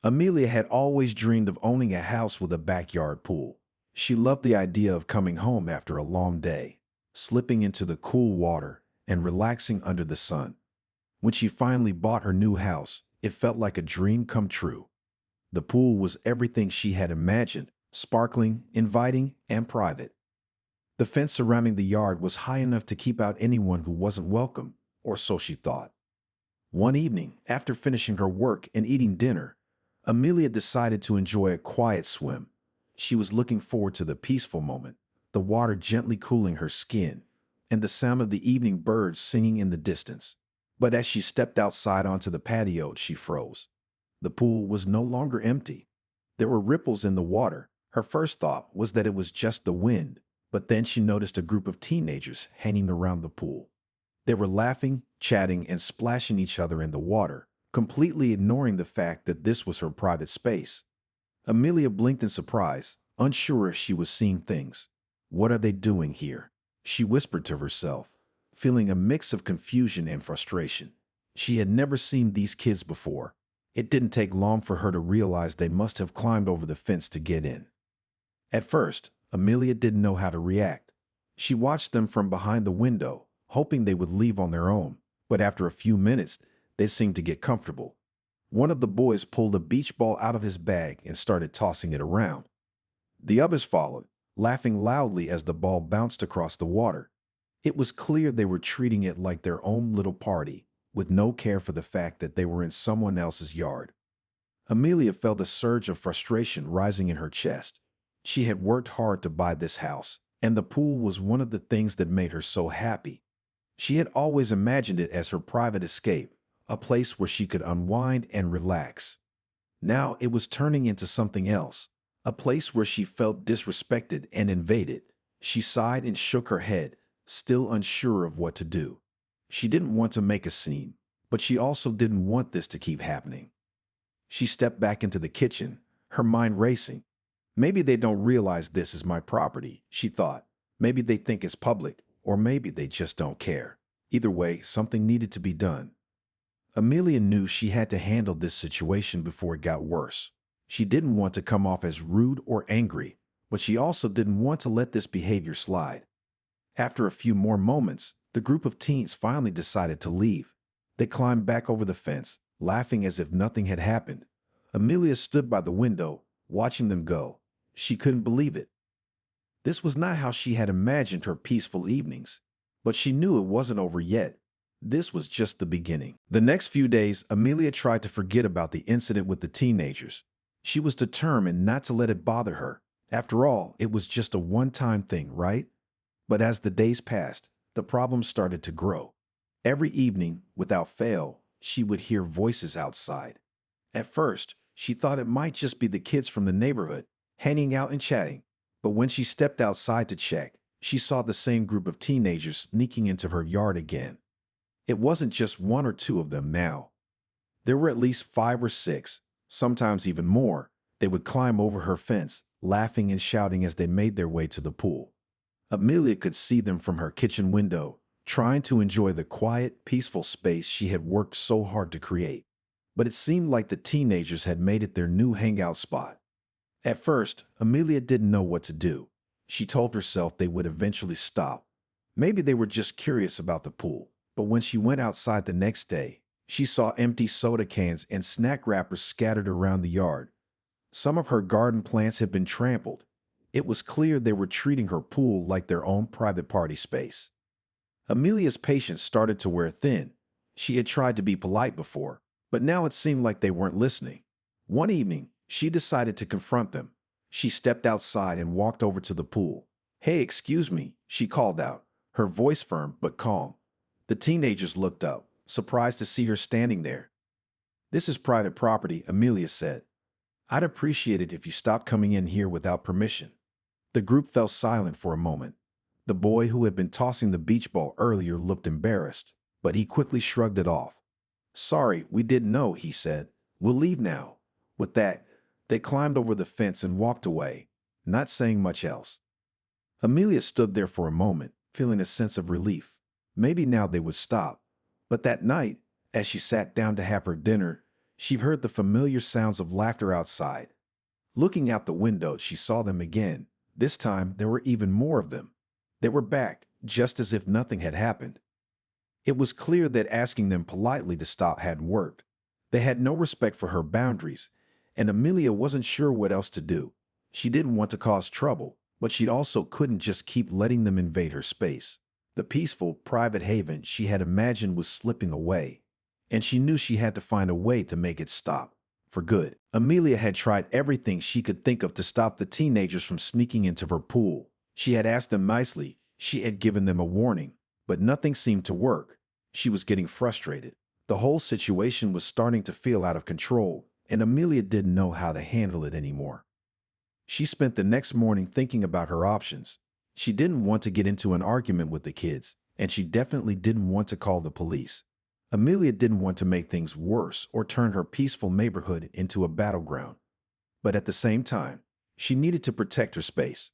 Amelia had always dreamed of owning a house with a backyard pool. She loved the idea of coming home after a long day, slipping into the cool water, and relaxing under the sun. When she finally bought her new house, it felt like a dream come true. The pool was everything she had imagined, sparkling, inviting, and private. The fence surrounding the yard was high enough to keep out anyone who wasn't welcome, or so she thought. One evening, after finishing her work and eating dinner, Amelia decided to enjoy a quiet swim. She was looking forward to the peaceful moment, the water gently cooling her skin, and the sound of the evening birds singing in the distance. But as she stepped outside onto the patio, she froze. The pool was no longer empty. There were ripples in the water. Her first thought was that it was just the wind, but then she noticed a group of teenagers hanging around the pool. They were laughing, chatting, and splashing each other in the water, completely ignoring the fact that this was her private space. Amelia blinked in surprise, unsure if she was seeing things. "What are they doing here?" she whispered to herself, feeling a mix of confusion and frustration. She had never seen these kids before. It didn't take long for her to realize they must have climbed over the fence to get in. At first, Amelia didn't know how to react. She watched them from behind the window, hoping they would leave on their own, but after a few minutes, they seemed to get comfortable. One of the boys pulled a beach ball out of his bag and started tossing it around. The others followed, laughing loudly as the ball bounced across the water. It was clear they were treating it like their own little party, with no care for the fact that they were in someone else's yard. Amelia felt a surge of frustration rising in her chest. She had worked hard to buy this house, and the pool was one of the things that made her so happy. She had always imagined it as her private escape, a place where she could unwind and relax. Now it was turning into something else, a place where she felt disrespected and invaded. She sighed and shook her head, still unsure of what to do. She didn't want to make a scene, but she also didn't want this to keep happening. She stepped back into the kitchen, her mind racing. "Maybe they don't realize this is my property," she thought. "Maybe they think it's public, or maybe they just don't care. Either way, something needed to be done." Amelia knew she had to handle this situation before it got worse. She didn't want to come off as rude or angry, but she also didn't want to let this behavior slide. After a few more moments, the group of teens finally decided to leave. They climbed back over the fence, laughing as if nothing had happened. Amelia stood by the window, watching them go. She couldn't believe it. This was not how she had imagined her peaceful evenings, but she knew it wasn't over yet. This was just the beginning. The next few days, Amelia tried to forget about the incident with the teenagers. She was determined not to let it bother her. After all, it was just a one-time thing, right? But as the days passed, the problem started to grow. Every evening, without fail, she would hear voices outside. At first, she thought it might just be the kids from the neighborhood, hanging out and chatting. But when she stepped outside to check, she saw the same group of teenagers sneaking into her yard again. It wasn't just one or two of them now. There were at least 5 or 6, sometimes even more. They would climb over her fence, laughing and shouting as they made their way to the pool. Amelia could see them from her kitchen window, trying to enjoy the quiet, peaceful space she had worked so hard to create. But it seemed like the teenagers had made it their new hangout spot. At first, Amelia didn't know what to do. She told herself they would eventually stop. Maybe they were just curious about the pool. But when she went outside the next day, she saw empty soda cans and snack wrappers scattered around the yard. Some of her garden plants had been trampled. It was clear they were treating her pool like their own private party space. Amelia's patience started to wear thin. She had tried to be polite before, but now it seemed like they weren't listening. One evening, she decided to confront them. She stepped outside and walked over to the pool. "Hey, excuse me," she called out, her voice firm but calm. The teenagers looked up, surprised to see her standing there. "This is private property," Amelia said. "I'd appreciate it if you stopped coming in here without permission." The group fell silent for a moment. The boy who had been tossing the beach ball earlier looked embarrassed, but he quickly shrugged it off. "Sorry, we didn't know," he said. "We'll leave now." With that, they climbed over the fence and walked away, not saying much else. Amelia stood there for a moment, feeling a sense of relief. Maybe now they would stop. But that night, as she sat down to have her dinner, She heard the familiar sounds of laughter outside. Looking out the window, she saw them again. This time, there were even more of them. They were back, just as if nothing had happened. It was clear that asking them politely to stop hadn't worked. They had no respect for her boundaries, and Amelia wasn't sure what else to do. She didn't want to cause trouble, but she also couldn't just keep letting them invade her space. The peaceful, private haven she had imagined was slipping away, and she knew she had to find a way to make it stop. For good. Amelia had tried everything she could think of to stop the teenagers from sneaking into her pool. She had asked them nicely, she had given them a warning, but nothing seemed to work. She was getting frustrated. The whole situation was starting to feel out of control, and Amelia didn't know how to handle it anymore. She spent the next morning thinking about her options. She didn't want to get into an argument with the kids, and she definitely didn't want to call the police. Amelia didn't want to make things worse or turn her peaceful neighborhood into a battleground. But at the same time, she needed to protect her space.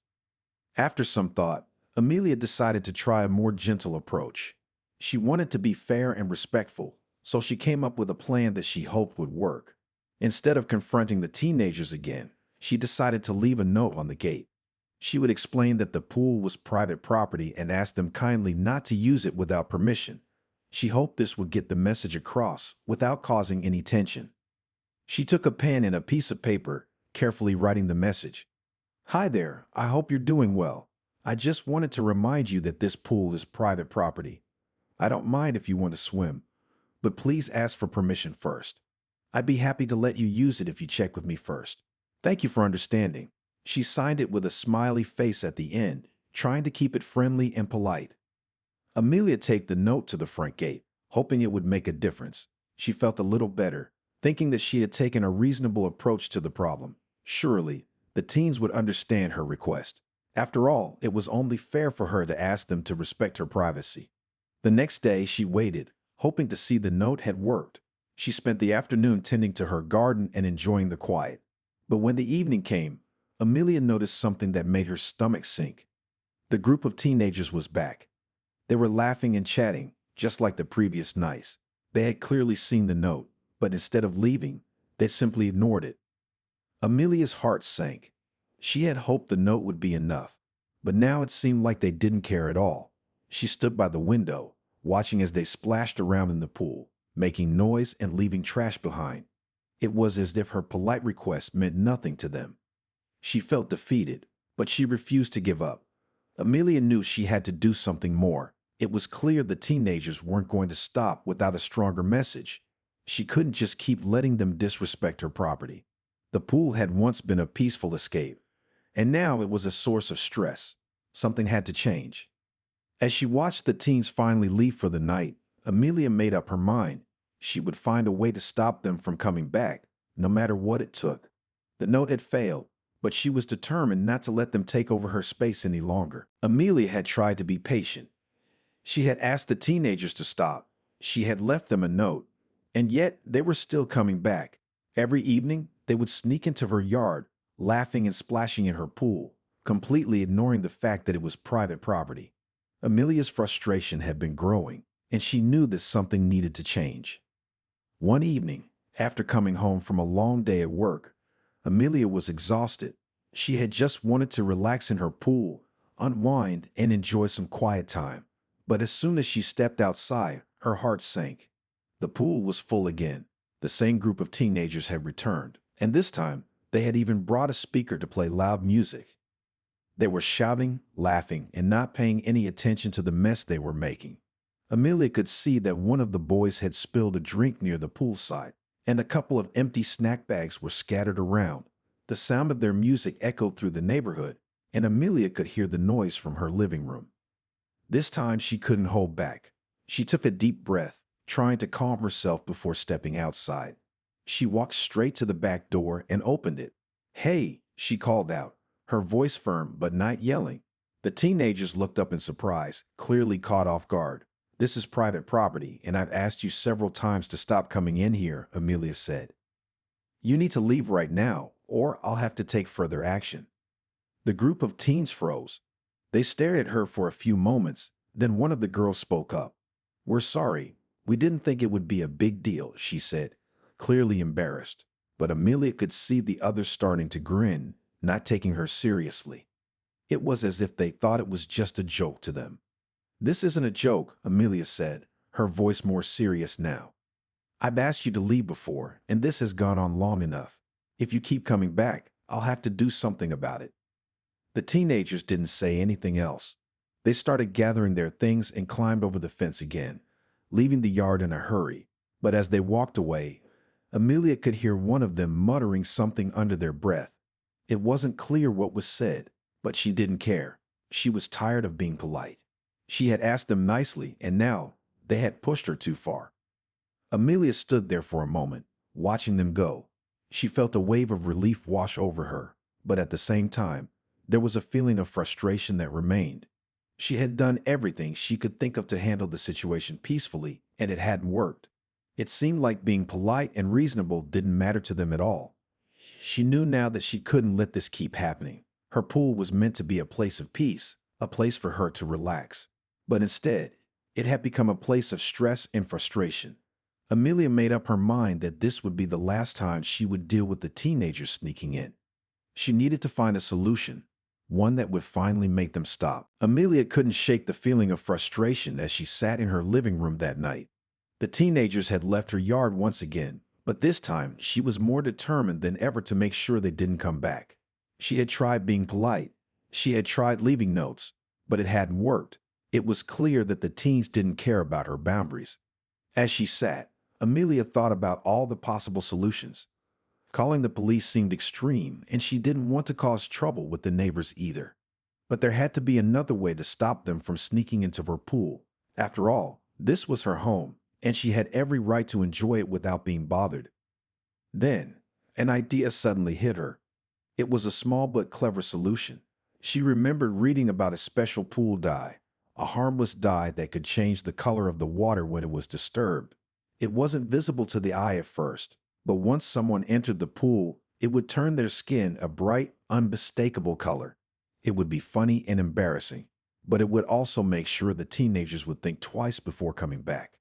After some thought, Amelia decided to try a more gentle approach. She wanted to be fair and respectful, so she came up with a plan that she hoped would work. Instead of confronting the teenagers again, she decided to leave a note on the gate. She would explain that the pool was private property and ask them kindly not to use it without permission. She hoped this would get the message across without causing any tension. She took a pen and a piece of paper, carefully writing the message. "Hi there, I hope you're doing well. I just wanted to remind you that this pool is private property. I don't mind if you want to swim, but please ask for permission first. I'd be happy to let you use it if you check with me first. Thank you for understanding." She signed it with a smiley face at the end, trying to keep it friendly and polite. Amelia took the note to the front gate, hoping it would make a difference. She felt a little better, thinking that she had taken a reasonable approach to the problem. Surely, the teens would understand her request. After all, it was only fair for her to ask them to respect her privacy. The next day, she waited, hoping to see the note had worked. She spent the afternoon tending to her garden and enjoying the quiet. But when the evening came, Amelia noticed something that made her stomach sink. The group of teenagers was back. They were laughing and chatting, just like the previous nights. They had clearly seen the note, but instead of leaving, they simply ignored it. Amelia's heart sank. She had hoped the note would be enough, but now it seemed like they didn't care at all. She stood by the window, watching as they splashed around in the pool, making noise and leaving trash behind. It was as if her polite request meant nothing to them. She felt defeated, but she refused to give up. Amelia knew she had to do something more. It was clear the teenagers weren't going to stop without a stronger message. She couldn't just keep letting them disrespect her property. The pool had once been a peaceful escape, and now it was a source of stress. Something had to change. As she watched the teens finally leave for the night, Amelia made up her mind. She would find a way to stop them from coming back, no matter what it took. The note had failed, but she was determined not to let them take over her space any longer. Amelia had tried to be patient. She had asked the teenagers to stop. She had left them a note, and yet they were still coming back. Every evening, they would sneak into her yard, laughing and splashing in her pool, completely ignoring the fact that it was private property. Amelia's frustration had been growing, and she knew that something needed to change. One evening, after coming home from a long day at work, Amelia was exhausted. She had just wanted to relax in her pool, unwind, and enjoy some quiet time. But as soon as she stepped outside, her heart sank. The pool was full again. The same group of teenagers had returned, and this time they had even brought a speaker to play loud music. They were shouting, laughing, and not paying any attention to the mess they were making. Amelia could see that one of the boys had spilled a drink near the poolside, and a couple of empty snack bags were scattered around. The sound of their music echoed through the neighborhood, and Amelia could hear the noise from her living room. This time she couldn't hold back. She took a deep breath, trying to calm herself before stepping outside. She walked straight to the back door and opened it. "Hey," she called out, her voice firm but not yelling. The teenagers looked up in surprise, clearly caught off guard. "This is private property, and I've asked you several times to stop coming in here," Amelia said. "You need to leave right now, or I'll have to take further action." The group of teens froze. They stared at her for a few moments, then one of the girls spoke up. "We're sorry. We didn't think it would be a big deal," she said, clearly embarrassed. But Amelia could see the others starting to grin, not taking her seriously. It was as if they thought it was just a joke to them. "This isn't a joke," Amelia said, her voice more serious now. "I've asked you to leave before, and this has gone on long enough. If you keep coming back, I'll have to do something about it." The teenagers didn't say anything else. They started gathering their things and climbed over the fence again, leaving the yard in a hurry. But as they walked away, Amelia could hear one of them muttering something under their breath. It wasn't clear what was said, but she didn't care. She was tired of being polite. She had asked them nicely, and now they had pushed her too far. Amelia stood there for a moment, watching them go. She felt a wave of relief wash over her, but at the same time, there was a feeling of frustration that remained. She had done everything she could think of to handle the situation peacefully, and it hadn't worked. It seemed like being polite and reasonable didn't matter to them at all. She knew now that she couldn't let this keep happening. Her pool was meant to be a place of peace, a place for her to relax. But instead, it had become a place of stress and frustration. Amelia made up her mind that this would be the last time she would deal with the teenagers sneaking in. She needed to find a solution, one that would finally make them stop. Amelia couldn't shake the feeling of frustration as she sat in her living room that night. The teenagers had left her yard once again, but this time she was more determined than ever to make sure they didn't come back. She had tried being polite. She had tried leaving notes, but it hadn't worked. It was clear that the teens didn't care about her boundaries. As she sat, Amelia thought about all the possible solutions. Calling the police seemed extreme, and she didn't want to cause trouble with the neighbors either. But there had to be another way to stop them from sneaking into her pool. After all, this was her home, and she had every right to enjoy it without being bothered. Then, an idea suddenly hit her. It was a small but clever solution. She remembered reading about a special pool dye, a harmless dye that could change the color of the water when it was disturbed. It wasn't visible to the eye at first, but once someone entered the pool, it would turn their skin a bright, unmistakable color. It would be funny and embarrassing, but it would also make sure the teenagers would think twice before coming back.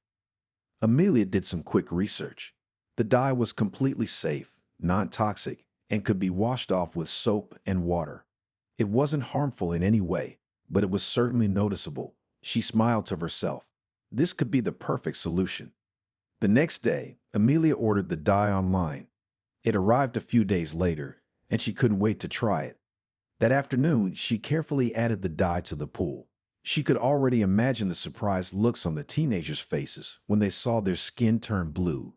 Amelia did some quick research. The dye was completely safe, non-toxic, and could be washed off with soap and water. It wasn't harmful in any way, but it was certainly noticeable. She smiled to herself. This could be the perfect solution. The next day, Amelia ordered the dye online. It arrived a few days later, and she couldn't wait to try it. That afternoon, she carefully added the dye to the pool. She could already imagine the surprised looks on the teenagers' faces when they saw their skin turn blue.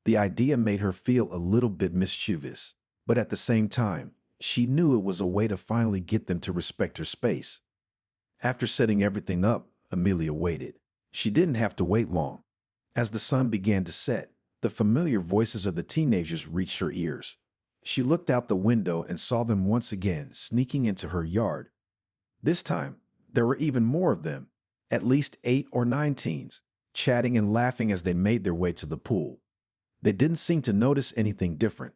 The idea made her feel a little bit mischievous, but at the same time, she knew it was a way to finally get them to respect her space. After setting everything up, Amelia waited. She didn't have to wait long. As the sun began to set, the familiar voices of the teenagers reached her ears. She looked out the window and saw them once again sneaking into her yard. This time, there were even more of them, at least 8 or 9 teens, chatting and laughing as they made their way to the pool. They didn't seem to notice anything different.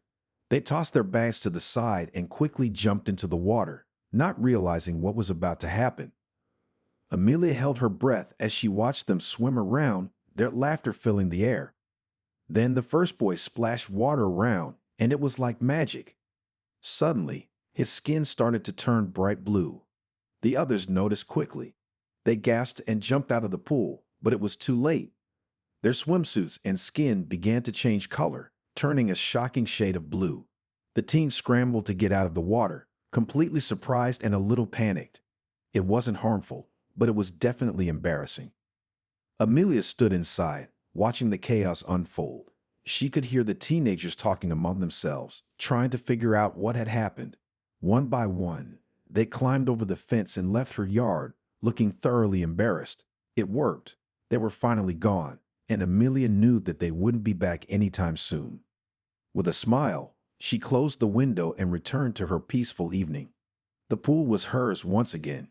They tossed their bags to the side and quickly jumped into the water, not realizing what was about to happen. Amelia held her breath as she watched them swim around, their laughter filling the air. Then the first boy splashed water around, and it was like magic. Suddenly, his skin started to turn bright blue. The others noticed quickly. They gasped and jumped out of the pool, but it was too late. Their swimsuits and skin began to change color, turning a shocking shade of blue. The teens scrambled to get out of the water, completely surprised and a little panicked. It wasn't harmful, but it was definitely embarrassing. Amelia stood inside, watching the chaos unfold. She could hear the teenagers talking among themselves, trying to figure out what had happened. One by one, they climbed over the fence and left her yard, looking thoroughly embarrassed. It worked. They were finally gone, and Amelia knew that they wouldn't be back anytime soon. With a smile, she closed the window and returned to her peaceful evening. The pool was hers once again,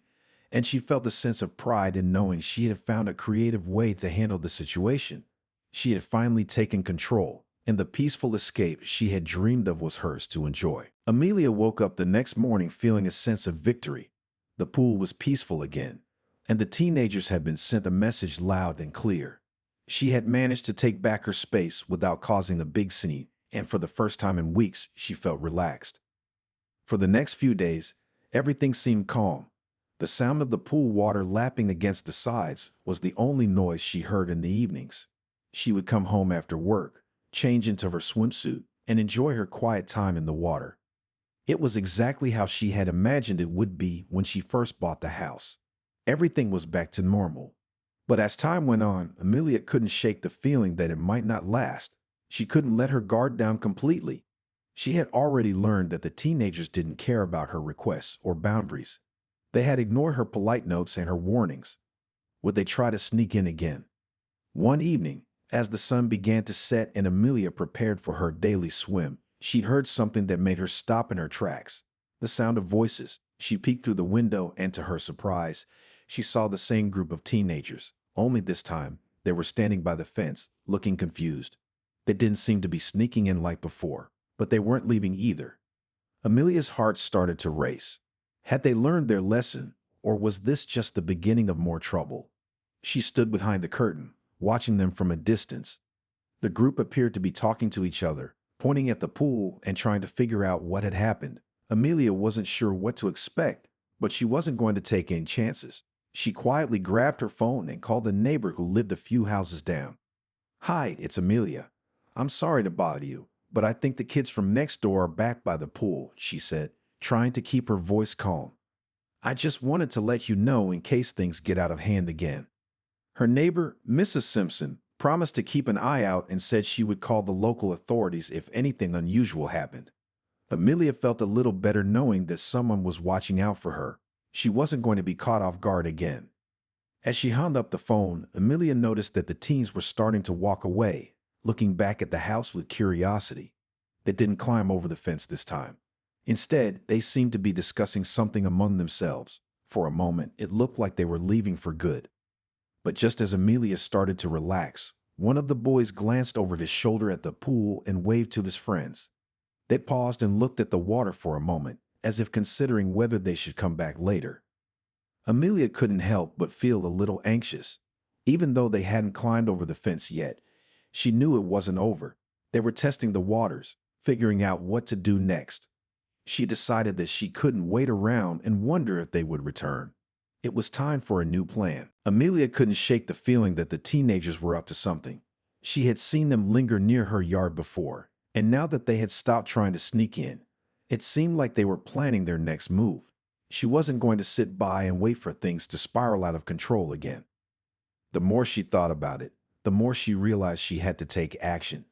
and she felt a sense of pride in knowing she had found a creative way to handle the situation. She had finally taken control, and the peaceful escape she had dreamed of was hers to enjoy. Amelia woke up the next morning feeling a sense of victory. The pool was peaceful again, and the teenagers had been sent a message loud and clear. She had managed to take back her space without causing a big scene, and for the first time in weeks, she felt relaxed. For the next few days, everything seemed calm. The sound of the pool water lapping against the sides was the only noise she heard in the evenings. She would come home after work, change into her swimsuit, and enjoy her quiet time in the water. It was exactly how she had imagined it would be when she first bought the house. Everything was back to normal. But as time went on, Amelia couldn't shake the feeling that it might not last. She couldn't let her guard down completely. She had already learned that the teenagers didn't care about her requests or boundaries. They had ignored her polite notes and her warnings. Would they try to sneak in again? One evening, as the sun began to set and Amelia prepared for her daily swim, she heard something that made her stop in her tracks. The sound of voices. She peeked through the window and, to her surprise, she saw the same group of teenagers. Only this time, they were standing by the fence, looking confused. They didn't seem to be sneaking in like before, but they weren't leaving either. Amelia's heart started to race. Had they learned their lesson, or was this just the beginning of more trouble? She stood behind the curtain, watching them from a distance. The group appeared to be talking to each other, pointing at the pool and trying to figure out what had happened. Amelia wasn't sure what to expect, but she wasn't going to take any chances. She quietly grabbed her phone and called a neighbor who lived a few houses down. "Hi, it's Amelia. I'm sorry to bother you, but I think the kids from next door are back by the pool," she said, trying to keep her voice calm. "I just wanted to let you know in case things get out of hand again." Her neighbor, Mrs. Simpson, promised to keep an eye out and said she would call the local authorities if anything unusual happened. Amelia felt a little better knowing that someone was watching out for her. She wasn't going to be caught off guard again. As she hung up the phone, Amelia noticed that the teens were starting to walk away, looking back at the house with curiosity. They didn't climb over the fence this time. Instead, they seemed to be discussing something among themselves. For a moment, it looked like they were leaving for good. But just as Amelia started to relax, one of the boys glanced over his shoulder at the pool and waved to his friends. They paused and looked at the water for a moment, as if considering whether they should come back later. Amelia couldn't help but feel a little anxious. Even though they hadn't climbed over the fence yet, she knew it wasn't over. They were testing the waters, figuring out what to do next. She decided that she couldn't wait around and wonder if they would return. It was time for a new plan. Amelia couldn't shake the feeling that the teenagers were up to something. She had seen them linger near her yard before, and now that they had stopped trying to sneak in, it seemed like they were planning their next move. She wasn't going to sit by and wait for things to spiral out of control again. The more she thought about it, the more she realized she had to take action.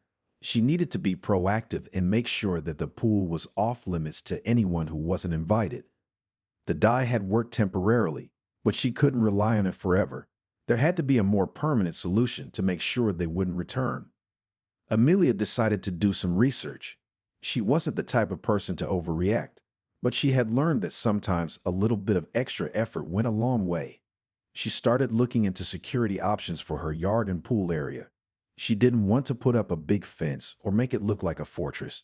She needed to be proactive and make sure that the pool was off limits to anyone who wasn't invited. The dye had worked temporarily, but she couldn't rely on it forever. There had to be a more permanent solution to make sure they wouldn't return. Amelia decided to do some research. She wasn't the type of person to overreact, but she had learned that sometimes a little bit of extra effort went a long way. She started looking into security options for her yard and pool area. She didn't want to put up a big fence or make it look like a fortress,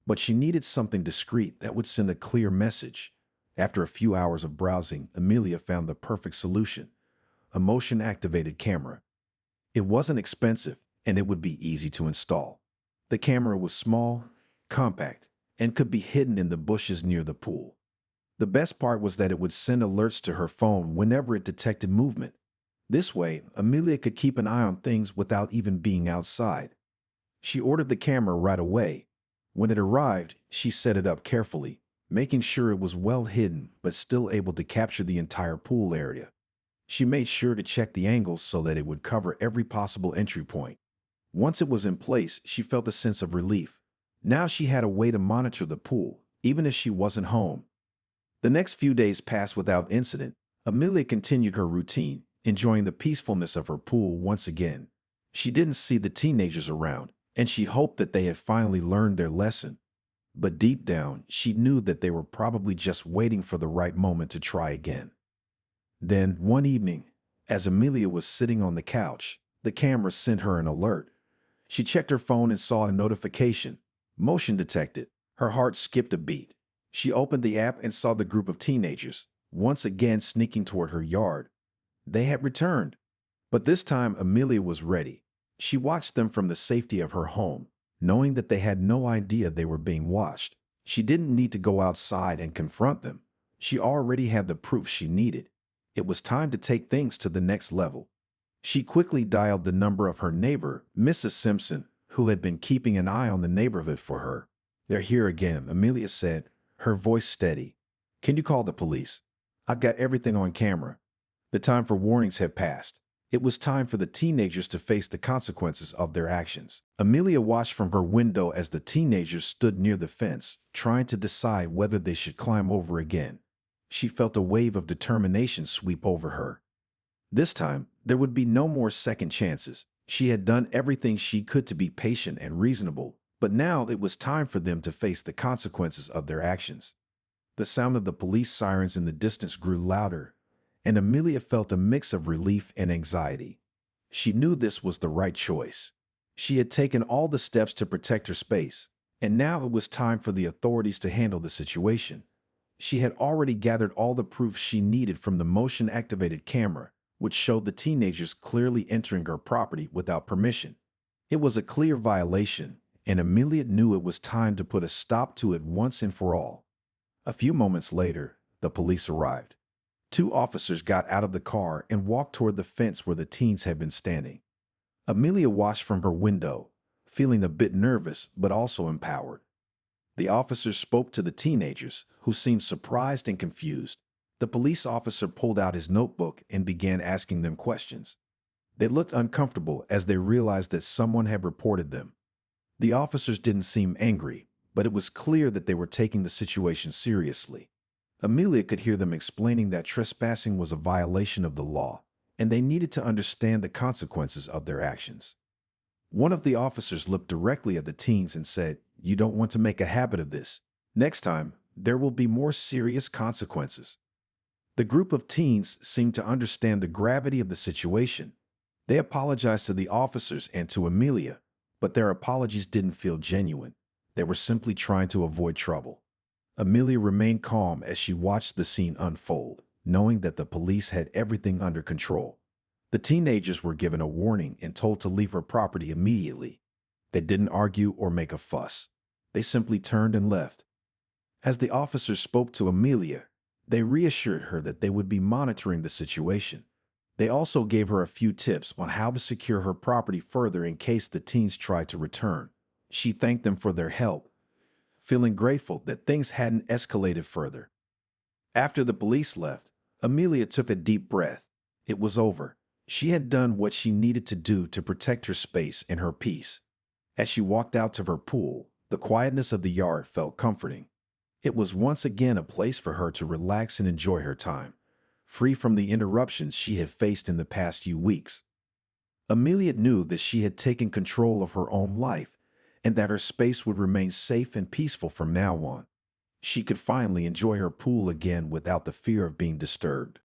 but she needed something discreet that would send a clear message. After a few hours of browsing, Amelia found the perfect solution: a motion-activated camera. It wasn't expensive, and it would be easy to install. The camera was small, compact, and could be hidden in the bushes near the pool. The best part was that it would send alerts to her phone whenever it detected movement. This way, Amelia could keep an eye on things without even being outside. She ordered the camera right away. When it arrived, she set it up carefully, making sure it was well hidden but still able to capture the entire pool area. She made sure to check the angles so that it would cover every possible entry point. Once it was in place, she felt a sense of relief. Now she had a way to monitor the pool, even if she wasn't home. The next few days passed without incident. Amelia continued her routine, enjoying the peacefulness of her pool once again. She didn't see the teenagers around, and she hoped that they had finally learned their lesson. But deep down, she knew that they were probably just waiting for the right moment to try again. Then, one evening, as Amelia was sitting on the couch, the camera sent her an alert. She checked her phone and saw a notification. Motion detected. Her heart skipped a beat. She opened the app and saw the group of teenagers, once again sneaking toward her yard. They had returned. But this time, Amelia was ready. She watched them from the safety of her home, knowing that they had no idea they were being watched. She didn't need to go outside and confront them. She already had the proof she needed. It was time to take things to the next level. She quickly dialed the number of her neighbor, Mrs. Simpson, who had been keeping an eye on the neighborhood for her. "They're here again," Amelia said, her voice steady. "Can you call the police? I've got everything on camera." The time for warnings had passed. It was time for the teenagers to face the consequences of their actions. Amelia watched from her window as the teenagers stood near the fence, trying to decide whether they should climb over again. She felt a wave of determination sweep over her. This time, there would be no more second chances. She had done everything she could to be patient and reasonable, but now it was time for them to face the consequences of their actions. The sound of the police sirens in the distance grew louder, and Amelia felt a mix of relief and anxiety. She knew this was the right choice. She had taken all the steps to protect her space, and now it was time for the authorities to handle the situation. She had already gathered all the proof she needed from the motion-activated camera, which showed the teenagers clearly entering her property without permission. It was a clear violation, and Amelia knew it was time to put a stop to it once and for all. A few moments later, the police arrived. 2 officers got out of the car and walked toward the fence where the teens had been standing. Amelia watched from her window, feeling a bit nervous but also empowered. The officers spoke to the teenagers, who seemed surprised and confused. The police officer pulled out his notebook and began asking them questions. They looked uncomfortable as they realized that someone had reported them. The officers didn't seem angry, but it was clear that they were taking the situation seriously. Amelia could hear them explaining that trespassing was a violation of the law, and they needed to understand the consequences of their actions. One of the officers looked directly at the teens and said, "You don't want to make a habit of this. Next time, there will be more serious consequences." The group of teens seemed to understand the gravity of the situation. They apologized to the officers and to Amelia, but their apologies didn't feel genuine. They were simply trying to avoid trouble. Amelia remained calm as she watched the scene unfold, knowing that the police had everything under control. The teenagers were given a warning and told to leave her property immediately. They didn't argue or make a fuss. They simply turned and left. As the officers spoke to Amelia, they reassured her that they would be monitoring the situation. They also gave her a few tips on how to secure her property further in case the teens tried to return. She thanked them for their help, feeling grateful that things hadn't escalated further. After the police left, Amelia took a deep breath. It was over. She had done what she needed to do to protect her space and her peace. As she walked out to her pool, the quietness of the yard felt comforting. It was once again a place for her to relax and enjoy her time, free from the interruptions she had faced in the past few weeks. Amelia knew that she had taken control of her own life and that her space would remain safe and peaceful from now on. She could finally enjoy her pool again without the fear of being disturbed.